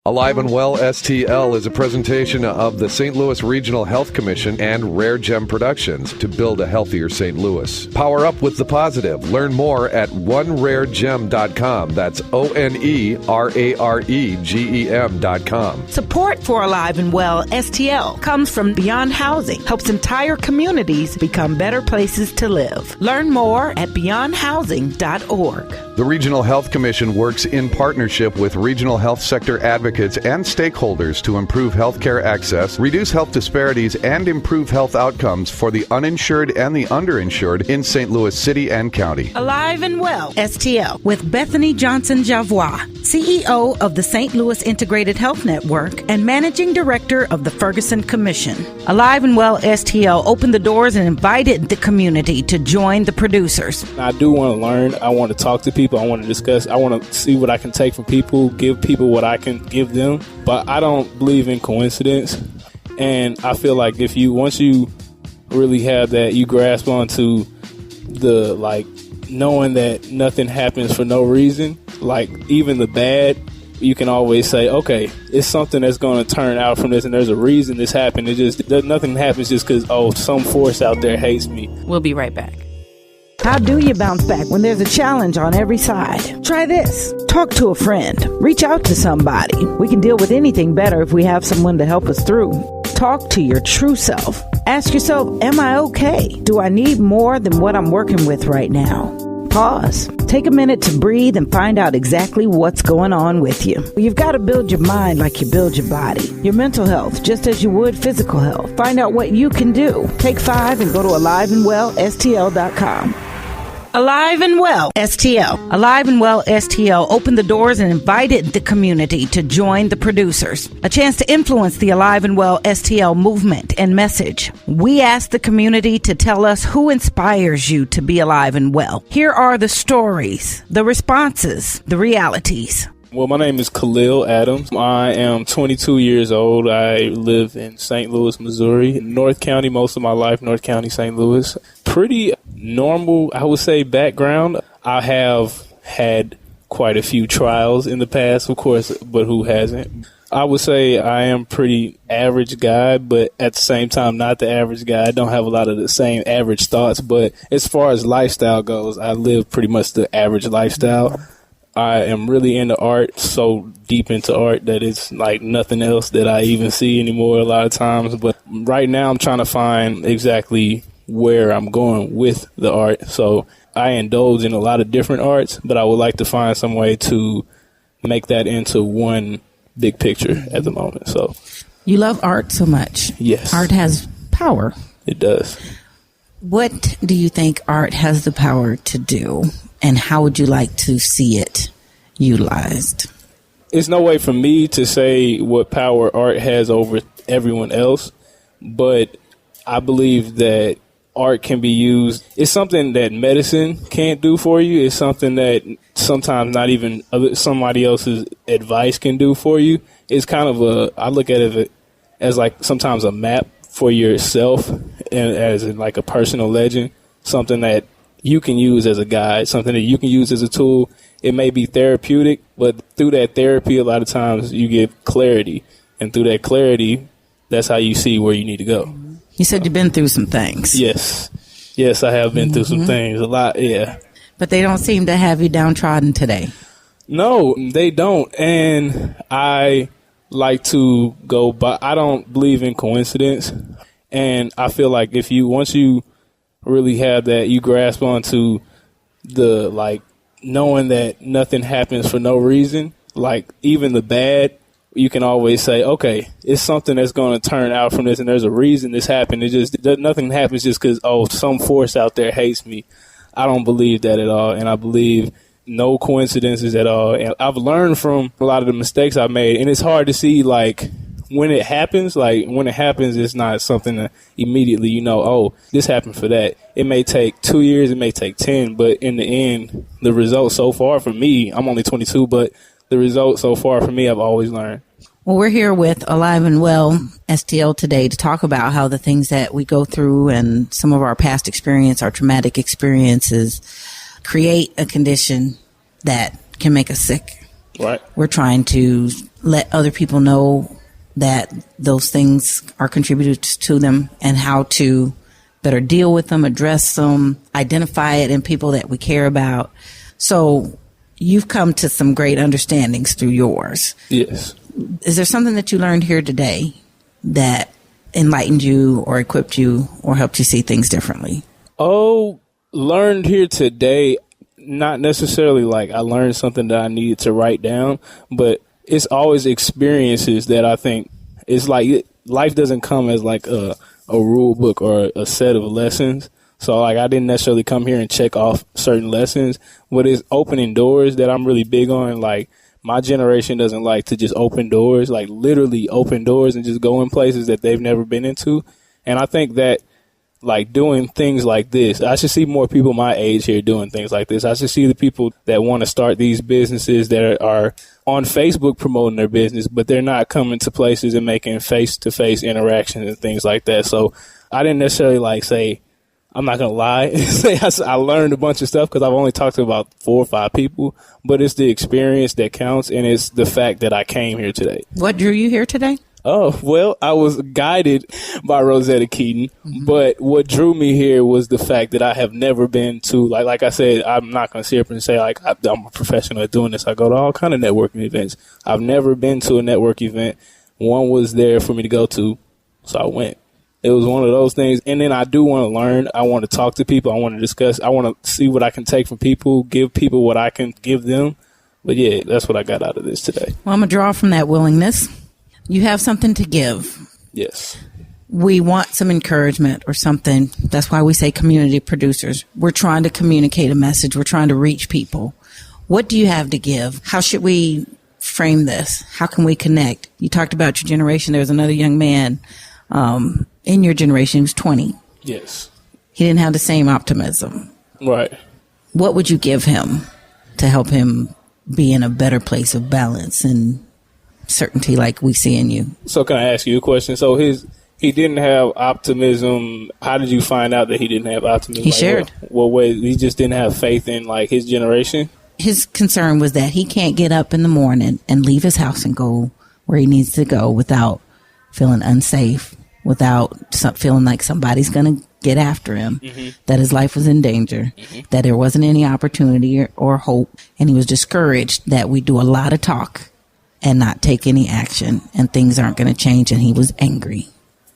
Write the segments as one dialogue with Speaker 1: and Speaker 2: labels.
Speaker 1: Alive and Well STL is a presentation of the St. Louis Regional Health Commission and Rare Gem Productions to build a healthier St. Louis. Power up with the positive. Learn more at oneraregem.com. That's ONERAREGEM.com.
Speaker 2: Support for Alive and Well STL comes from Beyond Housing, helps entire communities become better places to live. Learn more at beyondhousing.org.
Speaker 1: The Regional Health Commission works in partnership with regional health sector advocates and stakeholders to improve healthcare access, reduce health disparities, and improve health outcomes for the uninsured and the underinsured in St. Louis City and County.
Speaker 2: Alive and Well STL with Bethany Johnson-Javois, CEO of the St. Louis Integrated Health Network and Managing Director of the Ferguson Commission. Alive and Well STL opened the doors and invited the community to join the producers.
Speaker 3: I do want to learn. I want to talk to people. I want to discuss. I want to see what I can take from people, give people what I can give them. But I don't believe in coincidence. And I feel like once you really have that, you grasp onto the, like, knowing that nothing happens for no reason, like even the bad, you can always say, okay, it's something that's going to turn out from this, and there's a reason this happened. Nothing happens just because, some force out there hates me.
Speaker 4: We'll be right back.
Speaker 2: How do you bounce back when there's a challenge on every side? Try this. Talk to a friend. Reach out to somebody. We can deal with anything better if we have someone to help us through. Talk to your true self. Ask yourself, am I okay? Do I need more than what I'm working with right now? Pause. Take a minute to breathe and find out exactly what's going on with you. You've got to build your mind like you build your body, your mental health, just as you would physical health. Find out what you can do. Take 5 and go to aliveandwellstl.com. Alive and Well STL. Alive and Well STL opened the doors and invited the community to join the producers. A chance to influence the Alive and Well STL movement and message. We asked the community to tell us who inspires you to be alive and well. Here are the stories, the responses, the realities.
Speaker 3: Well, my name is Khalil Adams. I am 22 years old. I live in St. Louis, Missouri, North County most of my life, North County, St. Louis. Pretty normal, I would say, background. I have had quite a few trials in the past, of course, but who hasn't? I would say I am pretty average guy, but at the same time, not the average guy. I don't have a lot of the same average thoughts, but as far as lifestyle goes, I live pretty much the average lifestyle. I am really into art, so deep into art that it's like nothing else that I even see anymore a lot of times. But right now I'm trying to find exactly where I'm going with the art. So I indulge in a lot of different arts, but I would like to find some way to make that into one big picture at the moment. So
Speaker 4: you love art so much.
Speaker 3: Yes.
Speaker 4: Art has power.
Speaker 3: It does.
Speaker 4: What do you think art has the power to do? And how would you like to see it utilized?
Speaker 3: It's no way for me to say what power art has over everyone else, but I believe that art can be used. It's something that medicine can't do for you. It's something that sometimes not even somebody else's advice can do for you. It's kind of I look at it as like sometimes a map for yourself, and as in like a personal legend, something that you can use as a guide, something that you can use as a tool. It may be therapeutic, but through that therapy, a lot of times you get clarity. And through that clarity, that's how you see where you need to go.
Speaker 4: You said you've been through some things.
Speaker 3: Yes. Yes, I have been through some things. A lot, yeah.
Speaker 4: But they don't seem to have you downtrodden today.
Speaker 3: No, they don't. And I like to go by, I don't believe in coincidence. And I feel like once you really have that, you grasp onto the, like, knowing that nothing happens for no reason, like even the bad, you can always say, okay, it's something that's going to turn out from this, and there's a reason this happened. Nothing happens just because, some force out there hates me. I don't believe that at all, and I believe no coincidences at all. And I've learned from a lot of the mistakes I made, and it's hard to see, like, when it happens, it's not something that immediately you know, this happened for that. It may take 2 years, it may take 10, but in the end, the results so far for me, I'm only 22, but the results so far for me, I've always learned.
Speaker 4: Well, we're here with Alive and Well STL today to talk about how the things that we go through and some of our past experience, our traumatic experiences, create a condition that can make us sick.
Speaker 3: Right.
Speaker 4: We're trying to let other people know that those things are contributed to them and how to better deal with them, address them, identify it in people that we care about. So you've come to some great understandings through yours.
Speaker 3: Yes.
Speaker 4: Is there something that you learned here today that enlightened you or equipped you or helped you see things differently?
Speaker 3: Oh, learned here today, not necessarily like I learned something that I needed to write down, but it's always experiences that I think it's like life doesn't come as like a rule book or a set of lessons. So like I didn't necessarily come here and check off certain lessons, but it's opening doors that I'm really big on. Like my generation doesn't like to just open doors, like literally open doors and just go in places that they've never been into. And I think that like doing things like this, I should see more people my age here doing things like this. I should see the people that want to start these businesses that are on Facebook promoting their business, but they're not coming to places and making face-to-face interactions and things like that. So I didn't necessarily like say, I'm not going to lie, say I learned a bunch of stuff because I've only talked to about 4 or 5 people, but it's the experience that counts, and it's the fact that I came here today.
Speaker 4: What drew you here today?
Speaker 3: Oh, well, I was guided by Rosetta Keaton, but what drew me here was the fact that I have never been to, like I said, I'm not going to sit up and say, like, I'm a professional at doing this. I go to all kind of networking events. I've never been to a network event. One was there for me to go to, so I went. It was one of those things. And then I do want to learn. I want to talk to people. I want to discuss. I want to see what I can take from people, give people what I can give them. But, yeah, that's what I got out of this today.
Speaker 4: Well, I'm going to draw from that willingness. You have something to give.
Speaker 3: Yes.
Speaker 4: We want some encouragement or something. That's why we say community producers. We're trying to communicate a message. We're trying to reach people. What do you have to give? How should we frame this? How can we connect? You talked about your generation. There was another young man in your generation who's 20.
Speaker 3: Yes.
Speaker 4: He didn't have the same optimism.
Speaker 3: Right.
Speaker 4: What would you give him to help him be in a better place of balance and certainty like we see in you?
Speaker 3: So can I ask you a question? So he didn't have optimism. How did you find out that he didn't have optimism?
Speaker 4: He shared.
Speaker 3: What way? He just didn't have faith in like his generation?
Speaker 4: His concern was that he can't get up in the morning and leave his house and go where he needs to go without feeling unsafe, without feeling like somebody's going to get after him, that his life was in danger, that there wasn't any opportunity or hope. And he was discouraged that we do a lot of talk and not take any action and things aren't going to change. And he was angry.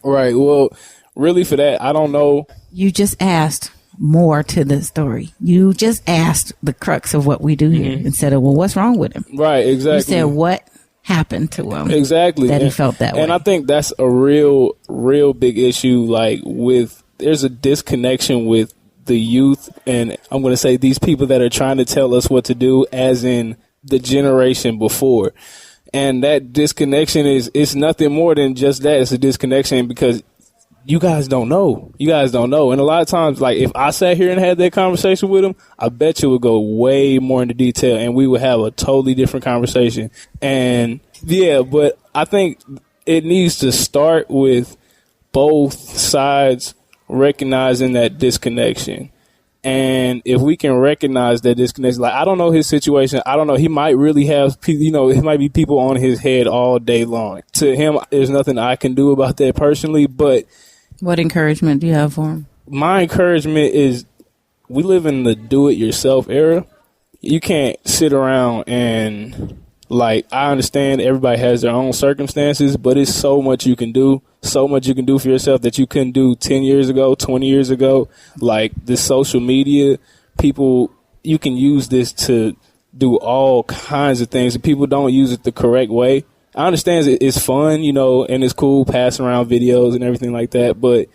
Speaker 3: Right. Well, really for that, I don't know.
Speaker 4: You just asked more to the story. You just asked the crux of what we do here instead of, well, what's wrong with him?
Speaker 3: Right. Exactly.
Speaker 4: You said what happened to him.
Speaker 3: Exactly.
Speaker 4: That he felt that way.
Speaker 3: And I think that's a real big issue. Like there's a disconnection with the youth. And I'm going to say these people that are trying to tell us what to do, as in the generation before. And that disconnection it's nothing more than just that. It's a disconnection because you guys don't know. You guys don't know. And a lot of times, like if I sat here and had that conversation with him, I bet you it would go way more into detail and we would have a totally different conversation. And yeah, but I think it needs to start with both sides recognizing that disconnection. And if we can recognize that disconnection, like I don't know his situation. I don't know. He might really have, it might be people on his head all day long. To him, there's nothing I can do about that personally. But
Speaker 4: what encouragement do you have for him?
Speaker 3: My encouragement is we live in the do-it-yourself era. You can't sit around and like, I understand everybody has their own circumstances, but it's so much you can do. So much you can do for yourself that you couldn't do 10 years ago, 20 years ago. Like this social media, people, you can use this to do all kinds of things. And people don't use it the correct way. I understand it's fun, and it's cool passing around videos and everything like that. But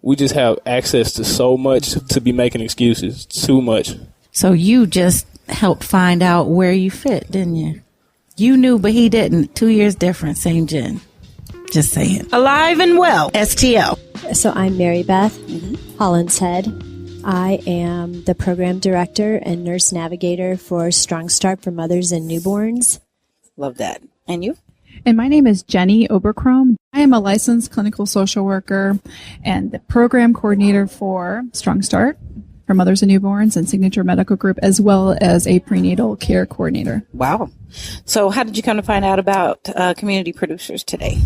Speaker 3: we just have access to so much to be making excuses. Too much. So
Speaker 4: you just helped find out where you fit, didn't you? You knew, but he didn't. 2 years different, same gen. Just saying.
Speaker 2: Alive and well, STL.
Speaker 5: So I'm Mary Beth Hollinshead. I am the program director and nurse navigator for Strong Start for Mothers and Newborns.
Speaker 2: Love that. And you?
Speaker 6: And my name is Jennie Oberkrom. I am a licensed clinical social worker and the program coordinator for Strong Start for Mothers and Newborns and Signature Medical Group, as well as a prenatal care coordinator.
Speaker 2: Wow. So how did you come to find out about community producers today?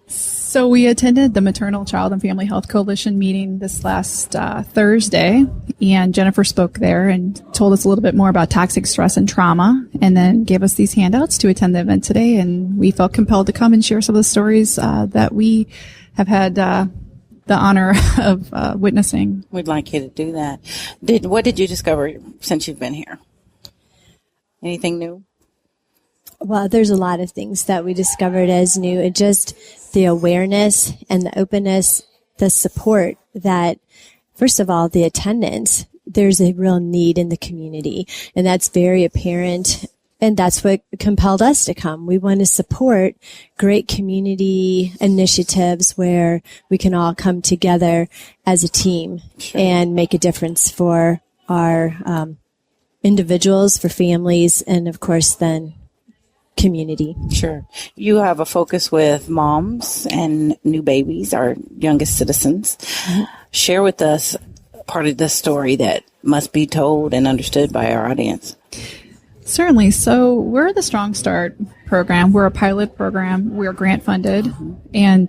Speaker 6: So we attended the Maternal Child and Family Health Coalition meeting this last Thursday, and Jennifer spoke there and told us a little bit more about toxic stress and trauma, and then gave us these handouts to attend the event today, and we felt compelled to come and share some of the stories that we have had the honor of witnessing.
Speaker 2: We'd like you to do that. What did you discover since you've been here? Anything new?
Speaker 5: Well, there's a lot of things that we discovered as new. It just the awareness and the openness, the support that, first of all, the attendance, there's a real need in the community, and that's very apparent. And that's what compelled us to come. We want to support great community initiatives where we can all come together as a team and make a difference for our individuals, for families, and of course then community.
Speaker 2: Sure. You have a focus with moms and new babies, our youngest citizens. Mm-hmm. Share with us part of the story that must be told and understood by our audience.
Speaker 6: Certainly. So we're the Strong Start program. We're a pilot program. We're grant funded and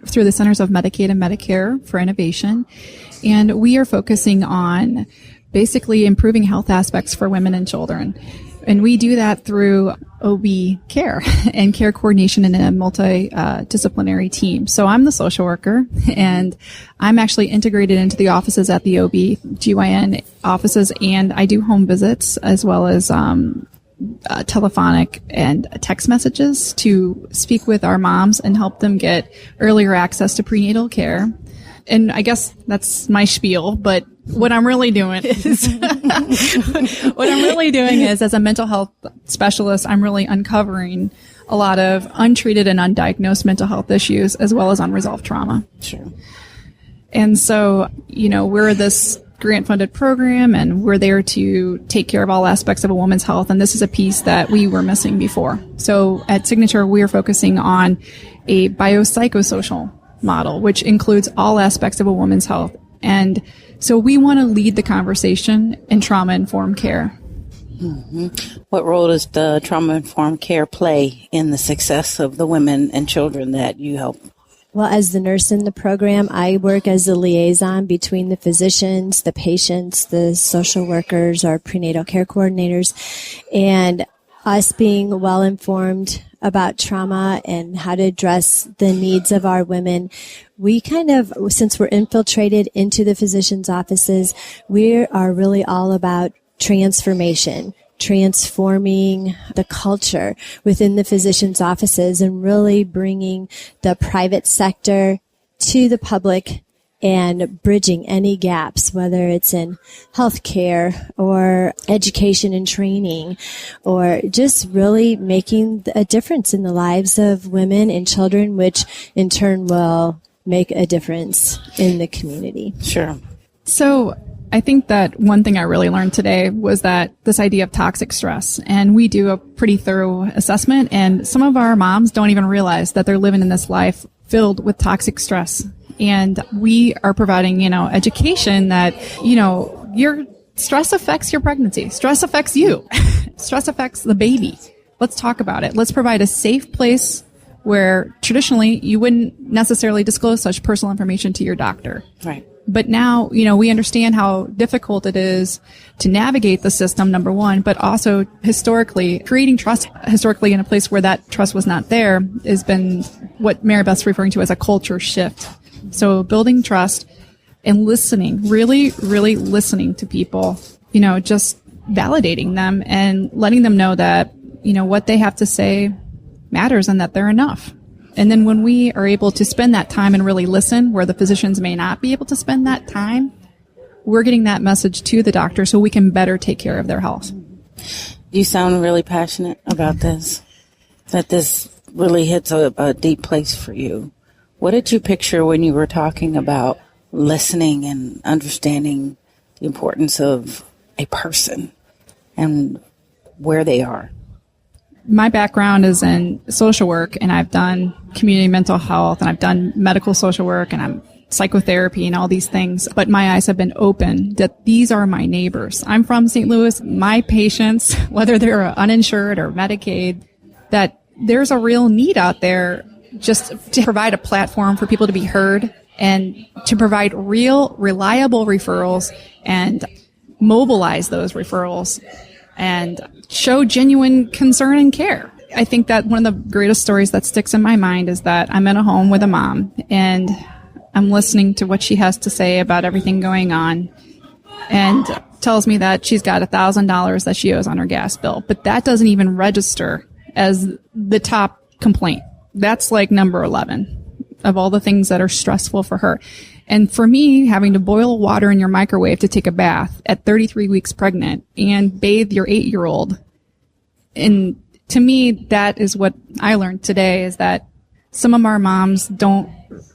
Speaker 6: through the Centers of Medicaid and Medicare for Innovation. And we are focusing on basically improving health aspects for women and children. And we do that through OB care and care coordination in a multidisciplinary team. So I'm the social worker, and I'm actually integrated into the offices at the OB/GYN offices, and I do home visits as well as telephonic and text messages to speak with our moms and help them get earlier access to prenatal care. And I guess that's my spiel, but what I'm really doing is, as a mental health specialist, I'm really uncovering a lot of untreated and undiagnosed mental health issues as well as unresolved trauma.
Speaker 2: Sure.
Speaker 6: And so, we're this grant-funded program, and we're there to take care of all aspects of a woman's health, and this is a piece that we were missing before. So at Signature, we're focusing on a biopsychosocial model, which includes all aspects of a woman's health. And so we want to lead the conversation in trauma-informed care.
Speaker 2: Mm-hmm. What role does the trauma-informed care play in the success of the women and children that you help?
Speaker 5: Well, as the nurse in the program, I work as a liaison between the physicians, the patients, the social workers, our prenatal care coordinators, and us being well-informed about trauma and how to address the needs of our women. We since we're infiltrated into the physicians' offices, we are really all about transformation, transforming the culture within the physicians' offices and really bringing the private sector to the public and bridging any gaps, whether it's in healthcare or education and training, or just really making a difference in the lives of women and children, which in turn will make a difference in the community.
Speaker 2: Sure.
Speaker 6: So I think that one thing I really learned today was that this idea of toxic stress, and we do a pretty thorough assessment, and some of our moms don't even realize that they're living in this life filled with toxic stress. And we are providing, education that, your stress affects your pregnancy. Stress affects you. Stress affects the baby. Let's talk about it. Let's provide a safe place where traditionally you wouldn't necessarily disclose such personal information to your doctor.
Speaker 2: Right.
Speaker 6: But now, we understand how difficult it is to navigate the system, number one, but also historically, creating trust historically in a place where that trust was not there has been what Mary Beth's referring to as a culture shift. So building trust and listening, really, really listening to people, just validating them and letting them know that, what they have to say matters and that they're enough. And then when we are able to spend that time and really listen where the physicians may not be able to spend that time, we're getting that message to the doctor so we can better take care of their health.
Speaker 2: You sound really passionate about this, that this really hits a deep place for you. What did you picture when you were talking about listening and understanding the importance of a person and where they are?
Speaker 6: My background is in social work, and I've done community mental health, and I've done medical social work, and I'm psychotherapy and all these things, but my eyes have been open that these are my neighbors. I'm from St. Louis. My patients, whether they're uninsured or Medicaid, that there's a real need out there just to provide a platform for people to be heard and to provide real, reliable referrals and mobilize those referrals and show genuine concern and care. I think that one of the greatest stories that sticks in my mind is that I'm in a home with a mom and I'm listening to what she has to say about everything going on, and tells me that she's got $1,000 that she owes on her gas bill. But that doesn't even register as the top complaint. That's like number 11 of all the things that are stressful for her. And for me, having to boil water in your microwave to take a bath at 33 weeks pregnant and bathe your 8-year-old. And to me, that is what I learned today, is that some of our moms don't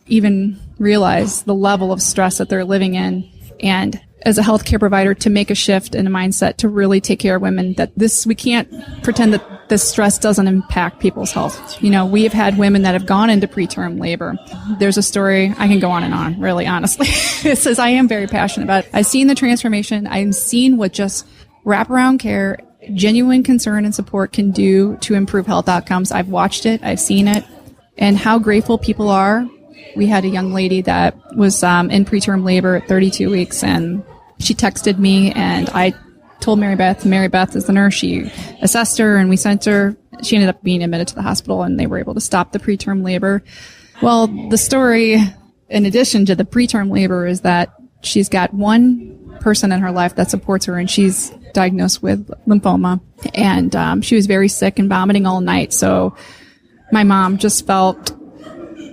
Speaker 6: even realize the level of stress that they're living in. And as a healthcare provider, to make a shift in a mindset to really take care of women, that we can't pretend that this stress doesn't impact people's health. You know, we have had women that have gone into preterm labor. There's a story, I can go on and on, really, honestly. It says I am very passionate about it. I've seen the transformation. I've seen what just wraparound care, genuine concern and support can do to improve health outcomes. I've watched it. I've seen it. And how grateful people are. We had a young lady that was in preterm labor at 32 weeks, and she texted me, and I told Mary Beth is the nurse. She assessed her, and we sent her. She ended up being admitted to the hospital, and they were able to stop the preterm labor. Well, the story, in addition to the preterm labor, is that she's got one person in her life that supports her, and she's diagnosed with lymphoma, and she was very sick and vomiting all night. So my mom just felt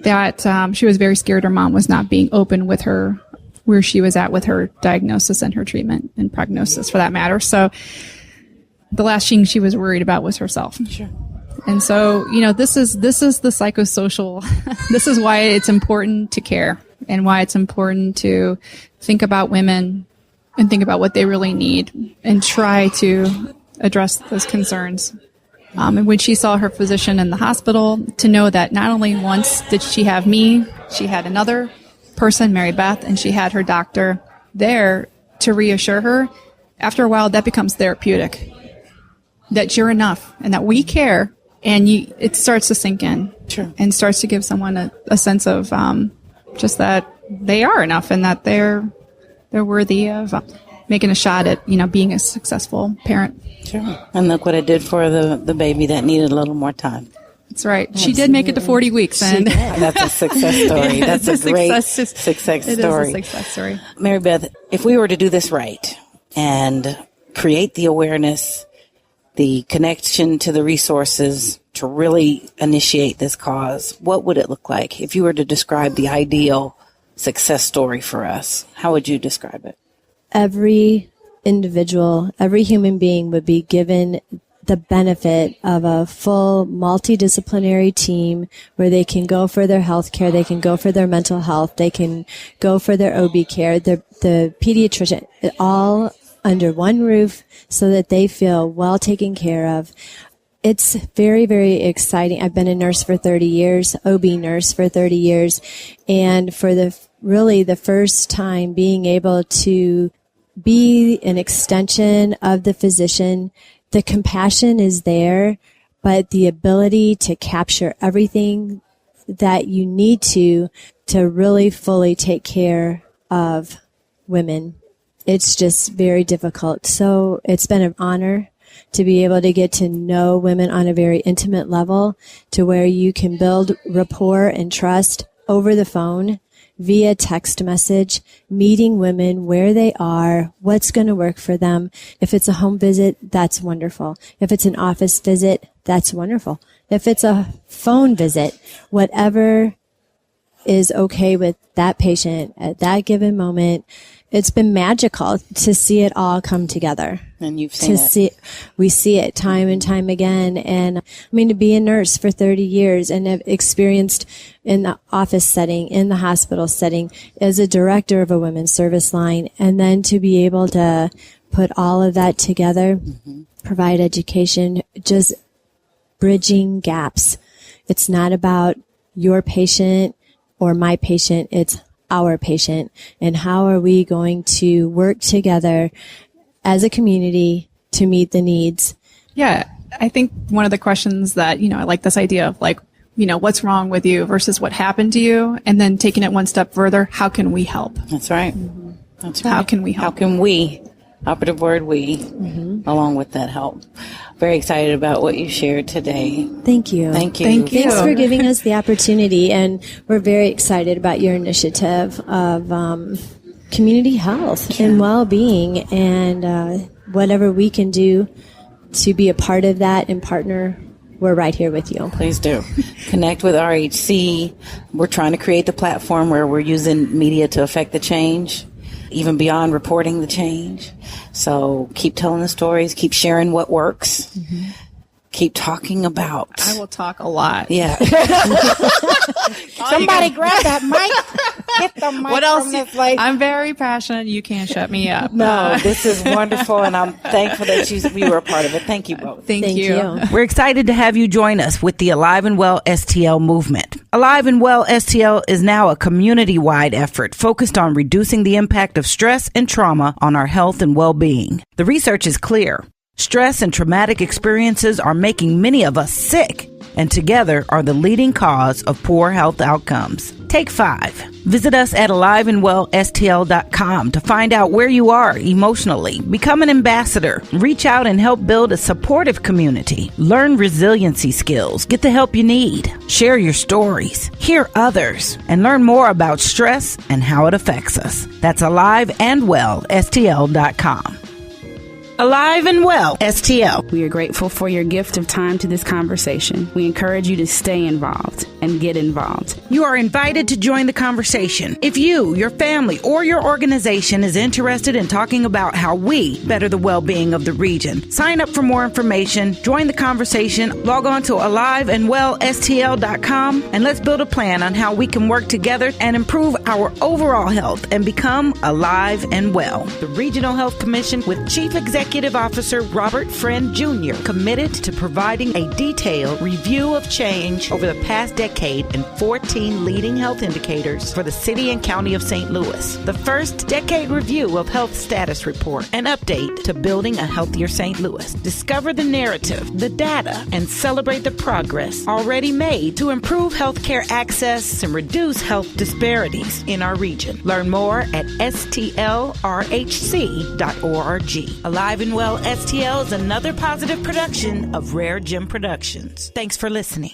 Speaker 6: that she was very scared her mom was not being open with her, where she was at with her diagnosis and her treatment and prognosis, for that matter. So the last thing she was worried about was herself.
Speaker 4: Sure.
Speaker 6: And so, you know, this is the psychosocial, this is why it's important to care and why it's important to think about women and think about what they really need and try to address those concerns. And when she saw her physician in the hospital, to know that not only once did she have me, she had another person, Mary Beth, and she had her doctor there to reassure her. After a while, that becomes therapeutic, that you're enough and that we care, and it starts to sink in.
Speaker 4: Sure. And
Speaker 6: starts to give someone a sense of just that they are enough and that they're worthy of making a shot at, you know, being a successful parent.
Speaker 4: Sure. And look what it did for the baby that needed a little more time.
Speaker 6: That's right. Absolutely. She did make it to 40 weeks. And
Speaker 4: that's a success story. That's a great success story.
Speaker 6: It is a success story.
Speaker 4: Mary Beth, if we were to do this right and create the awareness, the connection to the resources to really initiate this cause, what would it look like? If you were to describe the ideal success story for us, how would you describe it?
Speaker 5: Every individual, every human being would be given the benefit of a full multidisciplinary team where they can go for their health care, they can go for their mental health, they can go for their OB care, the pediatrician, all under one roof so that they feel well taken care of. It's very, very exciting. I've been a nurse for 30 years, OB nurse for 30 years, and for the first time being able to be an extension of the physician. The compassion is there, but the ability to capture everything that you need to really fully take care of women, it's just very difficult. So it's been an honor to be able to get to know women on a very intimate level, to where you can build rapport and trust over the phone, via text message, meeting women where they are, what's going to work for them. If it's a home visit, that's wonderful. If it's an office visit, that's wonderful. If it's a phone visit, whatever is okay with that patient at that given moment, it's been magical to see it all come together.
Speaker 4: And you've seen
Speaker 5: We see it time and time again. And I mean, to be a nurse for 30 years and have experienced in the office setting, in the hospital setting, as a director of a women's service line, and then to be able to put all of that together, provide education, just bridging gaps. It's not about your patient or my patient. It's our patient, and how are we going to work together as a community to meet the needs.
Speaker 6: Yeah, I think one of the questions that, I like this idea of like, what's wrong with you versus what happened to you, and then taking it one step further, how can we help?
Speaker 4: That's right.
Speaker 5: Mm-hmm.
Speaker 4: That's right.
Speaker 6: How can we help?
Speaker 4: How can we, operative word we, along with that help. Very excited about what you shared today.
Speaker 5: Thank you.
Speaker 4: Thank you.
Speaker 6: Thank you.
Speaker 5: Thanks for giving us the opportunity, and we're very excited about your initiative of community health and well-being, and whatever we can do to be a part of that and partner, we're right here with you.
Speaker 4: Please do. Connect with RHC. We're trying to create the platform where we're using media to affect the change, even beyond reporting the change. So keep telling the stories, keep sharing what works, keep talking about.
Speaker 6: I will talk a lot.
Speaker 4: Yeah.
Speaker 2: Somebody grab that mic. Get the mic
Speaker 6: What else?
Speaker 2: from this lady.
Speaker 6: I'm very passionate. You can't shut me up.
Speaker 4: No, this is wonderful, and I'm thankful that you were a part of it. Thank you both.
Speaker 6: Thank you.
Speaker 2: We're excited to have you join us with the Alive and Well STL movement. Alive and Well STL is now a community-wide effort focused on reducing the impact of stress and trauma on our health and well-being. The research is clear. Stress and traumatic experiences are making many of us sick, and together are the leading cause of poor health outcomes. Take 5. Visit us at aliveandwellstl.com to find out where you are emotionally. Become an ambassador. Reach out and help build a supportive community. Learn resiliency skills. Get the help you need. Share your stories. Hear others. And learn more about stress and how it affects us. That's aliveandwellstl.com. Alive and Well STL.
Speaker 7: We are grateful for your gift of time to this conversation. We encourage you to stay involved and get involved.
Speaker 2: You are invited to join the conversation. If you, your family, or your organization is interested in talking about how we better the well-being of the region, sign up for more information, join the conversation, log on to aliveandwellstl.com, and let's build a plan on how we can work together and improve our overall health and become alive and well. The Regional Health Commission with Chief Executive Officer Robert Friend Jr. committed to providing a detailed review of change over the past decade and 14 leading health indicators for the city and county of St. Louis. The first decade review of health status report, an update to building a healthier St. Louis. Discover the narrative, the data, and celebrate the progress already made to improve healthcare access and reduce health disparities in our region. Learn more at stlrhc.org. Alive and Well STL is another positive production of Rare Gem Productions. Thanks for listening.